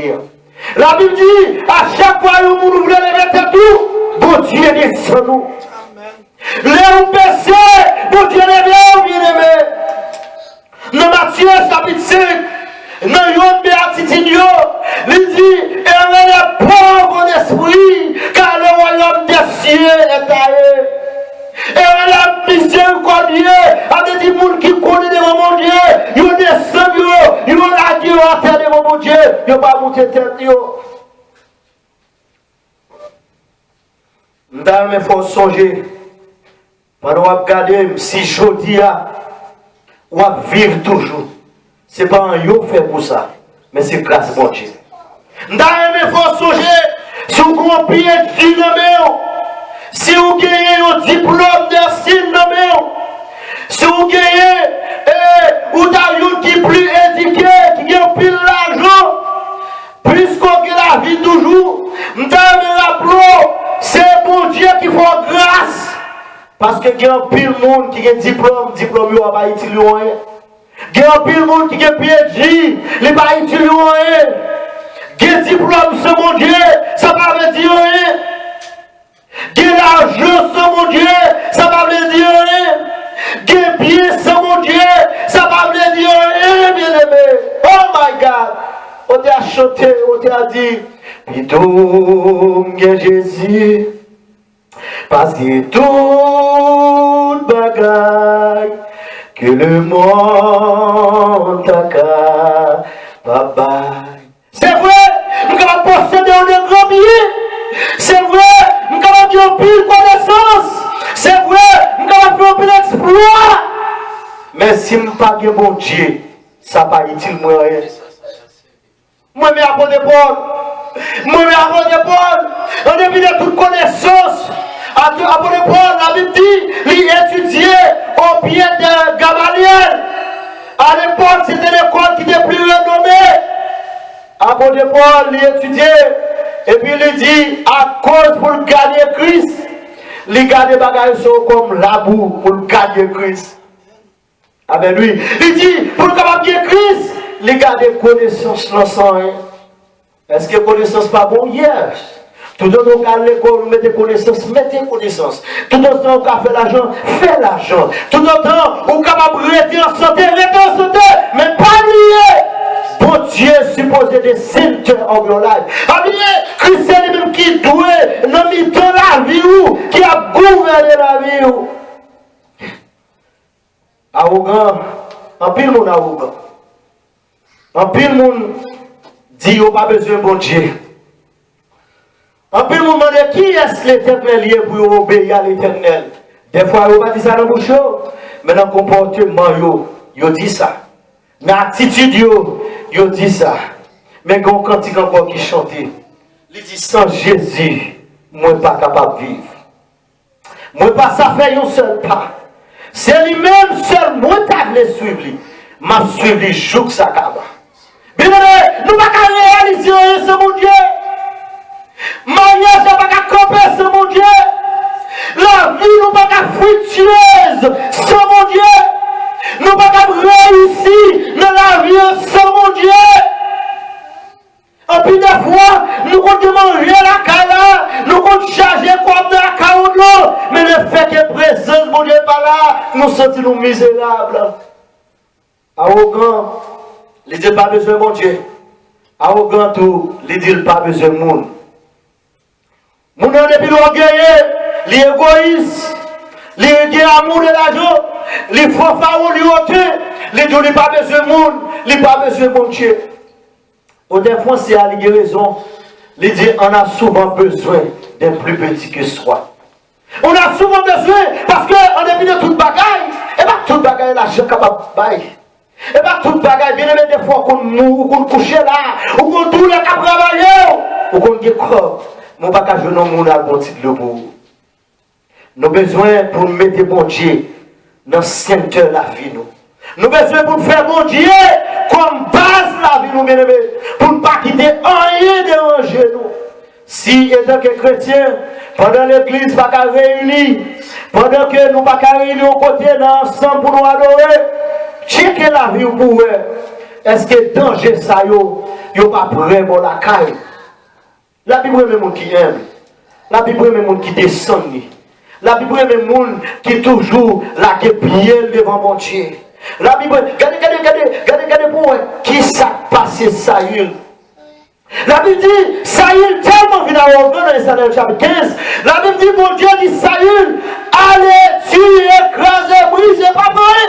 La Bible dit, à chaque fois que nous voulons lever tout, bon Dieu descend nous. Les baissés, bon Dieu les bien aimé. Dans Matthieu chapitre 5, dans yon béatitude, il dit, et on est pauvre d'esprit, car le royaume des cieux est à eux. Et on est miséricordieux, avec des gens qui connaissent devant mon Dieu, ils descendent, ils vont la dire à terre devant mon Dieu, ils ne vont pas monter tête. Il faut songer, pendant qu'on regarde, si je dis, on va vivre toujours. Ce n'est pas un yo fait pour ça, mais c'est grâce à mon Dieu. Il faut songer, si vous avez un PhD dans le si vous gagnez un diplôme de signe dans le si vous gagnez ou un qui est plus éduqué, qui a plus l'argent, puisqu'on a la vie toujours, c'est bon Dieu qui fait grâce. Parce que il y a un pile monde qui a un diplôme, il ne va pas utiliser rien. Il y a un pile monde qui a un PhD, il ne va pas utiliser rien. Il y a un diplôme sur mon Dieu, ça ne veut dire rien. Il y a l'argent sur mon Dieu, ça ne veut dire rien. Il y a un pied sur mon Dieu, ça ne veut dire rien, bien aimé. Oh my God! On t'a chanté, on t'a dit, Pito, Jésus. Parce que tout bagaille que le monde a capable. C'est vrai, nous avons possédé un grand bien. C'est vrai, nous avons dit un pile connaissance. C'est vrai, nous avons fait un pile exploit. Mais si nous n'avons pas de bon Dieu, ça n'a pas utile moi rien. Moi, je apprends des Paul. Moi, je apprends des Paul. On a vu de toute connaissance. Apôtre Paul, la Bible dit, il étudiait au pied de Gamaliel. À l'époque, c'était l'école qui était plus renommée. Apôtre Paul, il étudiait, et puis il dit, à cause pour gagner Christ, il garde les bagages comme la boue pour gagner Christ. Avec lui, il dit, pour gagner Christ, il garde des connaissances l'ensemble. Est-ce que connaissance pas bon? Yes. Tout le temps, on a l'école, vous mettez connaissance, mettez connaissance. Tout le temps, on a fait l'argent, fait l'argent. Tout le temps, on est capable de rester en santé, mais pas lié. Bon Dieu supposé des signes en your life. Amis, Christ est lui-même qui doit, non, mis dans la vie, qui a gouverné la vie. Arrogant, en pile monde arrogant. En pile monde dit, on n'a pas besoin de bon Dieu. En pile monde demande qui est l'éternel lié pour obéir à l'éternel. Des fois, on va dire ça dans le bouche, mais dans le comportement, on dit ça. Dans l'attitude, on dit ça. Mais quand on cantique encore qui chante, il dit sans Jésus, moi pas capable de vivre. Moi pas ça fait un seul pas. C'est lui-même seul, moi t'as voulu suivre lui. M'a suivi jour ça capable. Bien aimé, nous pas qu'à réaliser ce mon Dieu. Mariage n'a pas qu'à camper ce mon Dieu. La vie nous pas qu'à fructueuse ce mon Dieu. Nous pas qu'à réussir dans la vie ce mon Dieu. Et puis des fois, nous comptons manger la cala, nous comptons charger comme de la caoutchouc, mais le fait que présence, mon Dieu, pas là, nous sentons misérables. Arrogant, il dit pas besoin de mon Dieu. Arrogant, tout, il dit pas besoin de monde. Mon Dieu, depuis l'orgueilleux, l'égoïste, les amour de l'argent, les fanfarons, les hauteurs, il dit pas besoin de monde, il pas besoin de mon Dieu. Au défense, c'est à la raison. Il dit, on a souvent besoin d'un plus petit que soi. On a souvent besoin, parce qu'on est venu de toute bagaille. Et bien, toute bagaille, l'argent capable de bailler. Et bien, toute bagaille, bien aimé, des fois qu'on mourre, ou qu'on couche là, ou qu'on tourne les cap travailler, ou qu'on dit quoi. Mon bagage, je n'ai pas bon titre pour vous. Nous avons besoin pour mettre bon Dieu dans le centre de la vie. Nous avons besoin pour faire bon Dieu comme base la vie, nous bien aimés, pour ne pas quitter rien déranger nous. Si, étant que chrétiens, pendant l'église pas qu'à réunir, pendant que nous pas qu'à réunir au côté ensemble pour nous adorer, checker la vie pour vous. Est-ce que danger ça, yo pas prêt pour la caille? La Bible est le monde qui aime. La Bible est le monde qui descend. La Bible est le monde qui toujours là qui pied devant mon Dieu. La Bible, regardez pour qui s'est passé Saül. La Bible dit, Saül tellement vient à Organ dans Samuel chapitre 15. La Bible dit, mon Dieu dit, Saül, allez, tu écraser, briser, pas vrai.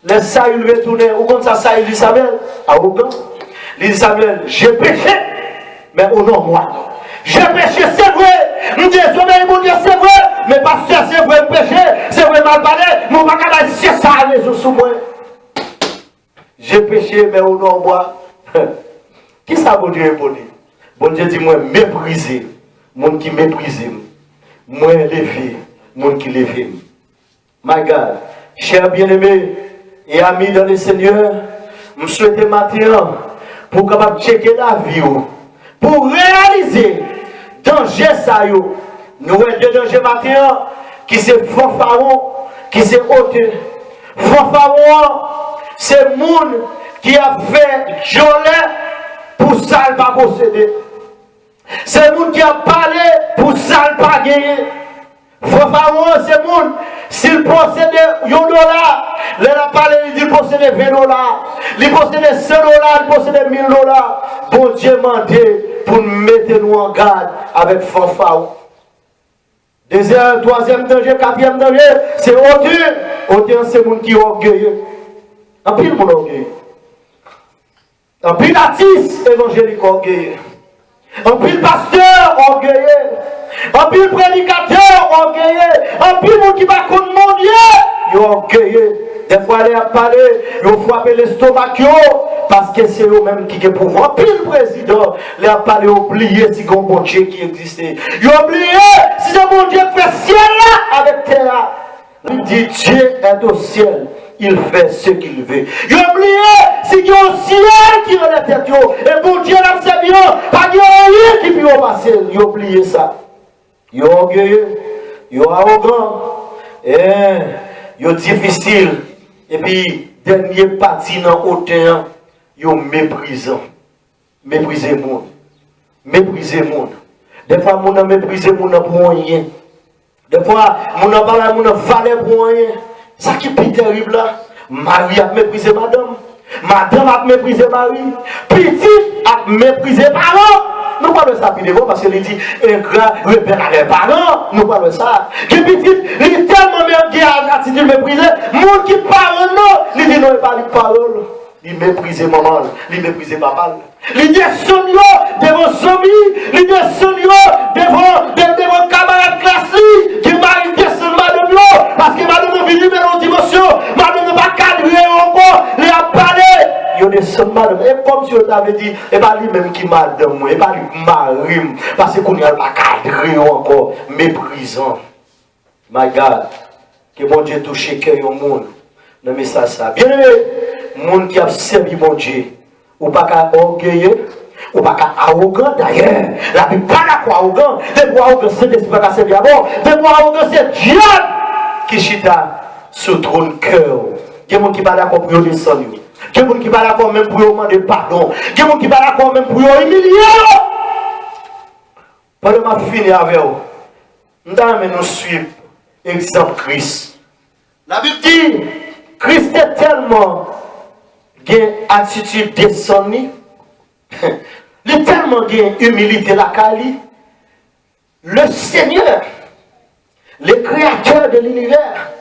Les Saül retourné, où comme ça Saül dit Samuel, à Organ. Il dit Samuel, j'ai péché, mais au nom moi. J'ai péché, c'est vrai. Nous disons, mon Dieu, c'est vrai. Mais parce que c'est vrai péché, c'est vrai mal parlé. Mon bagage, c'est ça, les sous moi. J'ai péché, mais au nom moi. Qui ça, mon Dieu, répondit? Bon Dieu dit, moi, mépriser. Mon qui méprise. Moi, lever. Mon qui lève. My God, cher bien-aimé et amis dans le Seigneur, je souhaite matin pour capable checker la vie. Pour réaliser danger ça yo. Nous avons deux dangers matin qui c'est fanfaron, qui c'est hauteur. Fanfaron, c'est monde qui a fait jolet pour ça ne pas posséder. C'est monde qui a parlé pour ça ne pas gagner. Fanfaron, c'est monde s'il possède $1, il a parlé, il possède $20, il possède $100, il possède $1000. Bon Dieu m'a dit pour mettre nous en garde avec fanfaron. Deuxième, troisième danger, quatrième danger, c'est hauteur. Hauteur, c'est le monde qui est orgueilleux. En pile, mon orgueil. En pile, artiste évangélique orgueilleux. En pile, pasteur orgueilleux. En pile, prédicateur orgueilleux. En pile, monde qui va contre mon Dieu, il est orgueilleux. Des fois, elle a parlé, ils ont frappé l'estomac, parce que c'est eux-mêmes qui ont pouvoir. Puis le président, il a parlé, oublié si un bon Dieu qui existait. Il a oublié si c'est bon Dieu qui fait ciel là avec terre. Il dit Dieu est au ciel. Il fait ce qu'il veut. Il a oublié si il y a un ciel qui est la tête. Et bon Dieu l'a servi. Pas de rien qui peut passer. Il a oublié ça. Il est orgueilleux. Il est arrogant. Il est difficile. Et puis, dernier parti dans hauteur, il est méprisant. Mépriser le monde. Mépriser le monde. Des fois, on a méprisé le monde pour rien. Des fois, on a parlé, on a valé pour rien. Ça qui est plus terrible là. Marie a méprisé madame. Madame a méprisé Marie. Petit a méprisé parents. Nous parlons de ça plus devant parce qu'il dit ingrat, rebelle à les parents. Nous parlons de ça. Que petit, il est tellement même qui a attitude méprisée. Monde qui parle non. Il dit non, il parle de parole. Il méprisait maman, il méprisait papa. Il descend devant son amis, il descend devant camarades classiques, qui m'a descendu madame parce que madame est venue dans nos dimensions, madame n'est pas cadrée encore, il a parlé. Il descend madame, et comme si on avait dit, et pas lui-même qui madame, et pas lui mari, parce qu'on n'a pas cadré encore, méprisant. My God, que mon Dieu touche le cœur au monde. Non mais ça. Bien aimé, monde qui a servi mon Dieu, ou pas qu'à orgueilleux, ou pas qu'à arrogant d'ailleurs. La Bible pas qu'à arrogant. De quoi arrogant, c'est l'esprit qui a servi à bon. De quoi arrogant, c'est Dieu qui chita sur le trône cœur. Il y a des gens qui ne sont pas d'accord pour descendre. Il y a des gens qui ne sont pas d'accord même pour demander pardon. Il y a des gens qui ne sont pas d'accord même pour humilier. Pendant que je finis avec vous, nous suivons l'exemple Christ. La Bible dit, Christ est tellement une attitude descendue, il est tellement une humilité la Kali. Le Seigneur, le créateur de l'univers,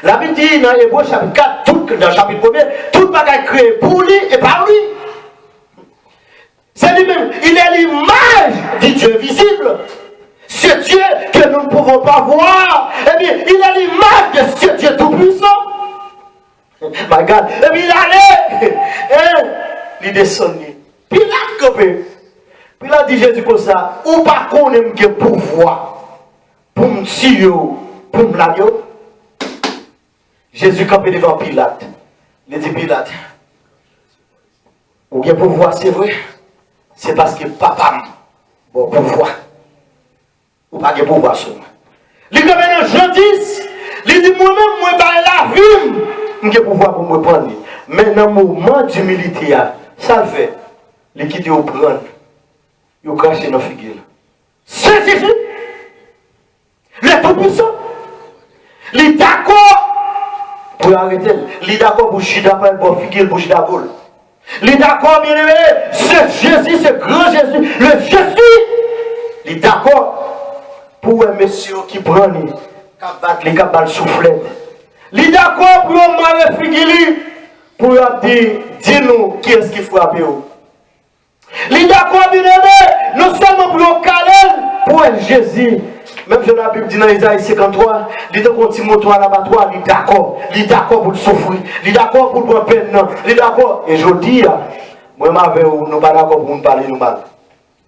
la Bible dit dans Hébreux chapitre 4, dans le chapitre 1er, tout bagage créé pour lui et par lui. C'est lui-même, il est l'image du Dieu visible. Ce Dieu que nous ne pouvons pas voir, eh bien, il est l'image de ce Dieu tout-puissant. My God. Et puis il allait, il descendait. Puis il a campé. Puis il a dit Jésus comme ça, ou pas qu'on aime que pouvoir pour me tuer, pour me laver. Jésus campé devant Pilate. Il dit Pilate, ou bien pouvoir, c'est vrai, c'est parce que papa bon pouvoir. Ou pas de pouvoir sur moi. Il dit dans Jean 10, il dit moi-même, moi, la vie. Je pouvoir pour me prendre. Mais dans le moment d'humilité, ça le fait. Les qui disent prendre, ils crachent dans la figure. C'est Jésus. Le tout-puissant. Il est d'accord pour arrêter. Il est d'accord pour chida pour figure, pour chida boule. Il est d'accord, bien aimé. Ce Jésus, ce grand Jésus, le Jésus. Il est d'accord pour un monsieur qui prend les capables souffler. Il est d'accord pour un mari figure pour dire, dis-nous qui est-ce qui frappe. Il est d'accord, bien aimé, non seulement pour un câlin, pour un Jésus. Même si la Bible dit dans Isaïe 53, il est d'accord pour l'abattoir, il est d'accord pour souffrir, il est d'accord pour prendre peine, il est d'accord. Et je dis, moi, je ne suis pas d'accord pour nous parler de mal.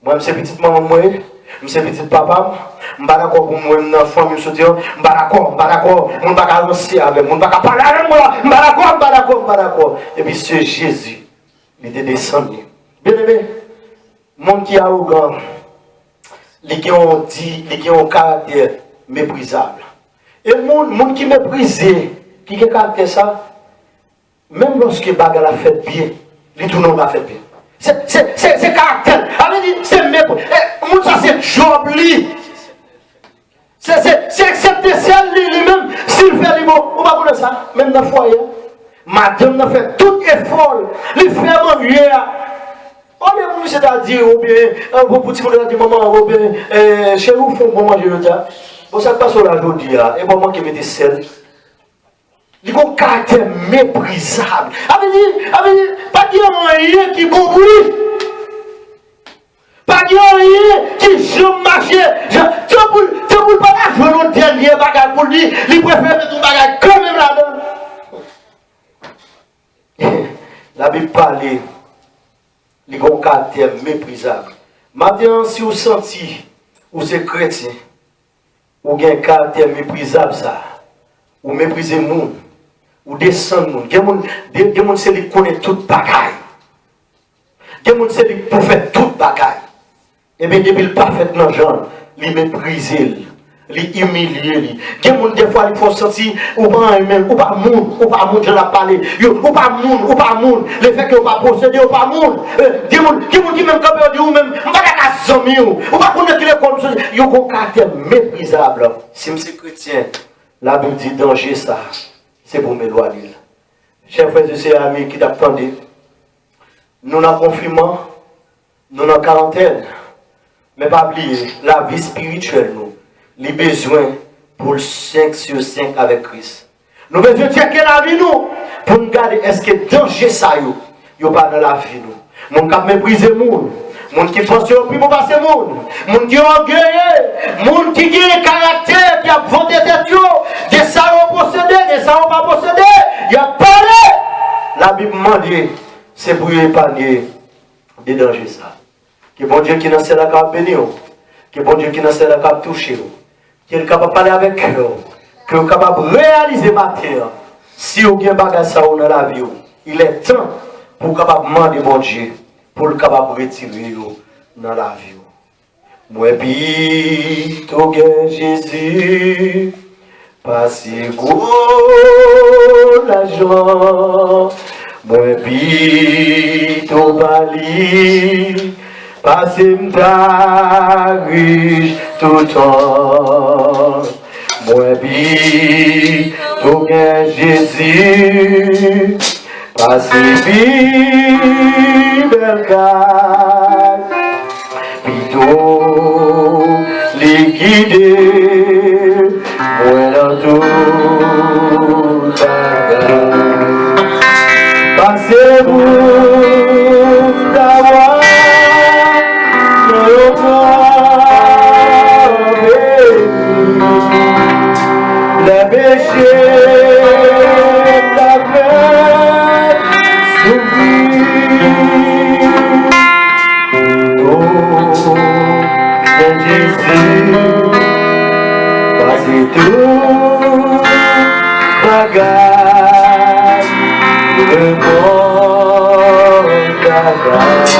Moi, je suis petite maman, je suis petit papa, je ne suis pas d'accord pour moi, une famille, je suis pas d'accord, je ne suis pas avancer avec moi, je ne suis pas parler avec moi, je ne suis pas d'accord. Et puis ce Jésus, il était descendu. Bien aimé, mon qui est arrogant, les qui ont dit, les qui ont un caractère méprisable. Et le monde qui méprise, qui a un caractère ça, même lorsque bagarre la fait bien, les tout le monde la fait bien. C'est caractère. C'est mépris. Ça c'est job li. C'est accepter celle lui-même. S'il fait les mots, on va connaître ça. Même dans le foyer. Madame n'a fait tout effort. Il fait mon vieux. On est c'est-à-dire, ou bien, vos petits collègues dit maman, ou bien, chez vous, font pour manger le dia. Bon, ça passe au la journée, et maman qui met des sel. Il a un caractère méprisable. Pas dire rien qui bourrit. Pas dire rien qui joue marché. Tu ne peux pas jouer le dernier bagage pour lui. Il préfère mettre ton bagage quand même là-dedans. La Bible parle, il y a un caractère méprisable. Maintenant, si vous sentez, vous êtes chrétien, vous avez un caractère méprisable, ça, vous méprisez le monde, vous descendez le monde. Il y a des gens qui connaissent toute bagaille. Il y a des gens qui faire toute bagaille. Et bien, depuis le parfait dans Jean, il méprise, il humilie. Il y a des gens des fois qui font sentir, ou pas même, ou pas monde, je l'ai parlé, ou pas monde, le fait que vous pas posséder, ou pas monde. Des gens qui même quand vous même, on va pas zombi, ou pas connaître les conditions, il y a un caractère méprisable. Si je suis chrétien, la Bible dit danger ça, c'est pour m'éloigner. Chers frères et sœurs amis qui t'attendent, nous avons confinement, nous avons quarantaine. Mais pas oublier, la vie spirituelle, nous, les besoins pour le 5 sur 5 avec Christ. Nous devons checker la vie, nous, pour nous garder, est-ce que danger ça, yo pas dans la vie, nous. Mon cap mépriser le monde. Moun qui pense au plus pour passer monde. Moun qui est orgueilleux. Moun qui a un caractère, qui a voté tête, des salons possédés, des salons pas possédés. Il a parlé. La Bible demande, c'est pour épargner des dangers ça. Que bon Dieu qui n'a pas la bénir, que bon Dieu qui n'a pas la toucher, qui est capable de parler avec eux, qui est capable de réaliser ma terre. Si vous avez un bagage dans la vie, il est temps pour capable demander bon Dieu, pour le capable de retirer dans la vie. Moi, puis, tout Jésus, passez gros l'argent. Moi, puis, tout bali. Passez m'ta riche tout le temps. Moi, bi, tout bien Jésus. Passez bi, belle carte. Pito, les guider. Moi, dans tout bagage. Passez-vous d'avoir. Les péchés t'avaient souffert. Oh, Jésus, passez tout bagage, le bon bagage.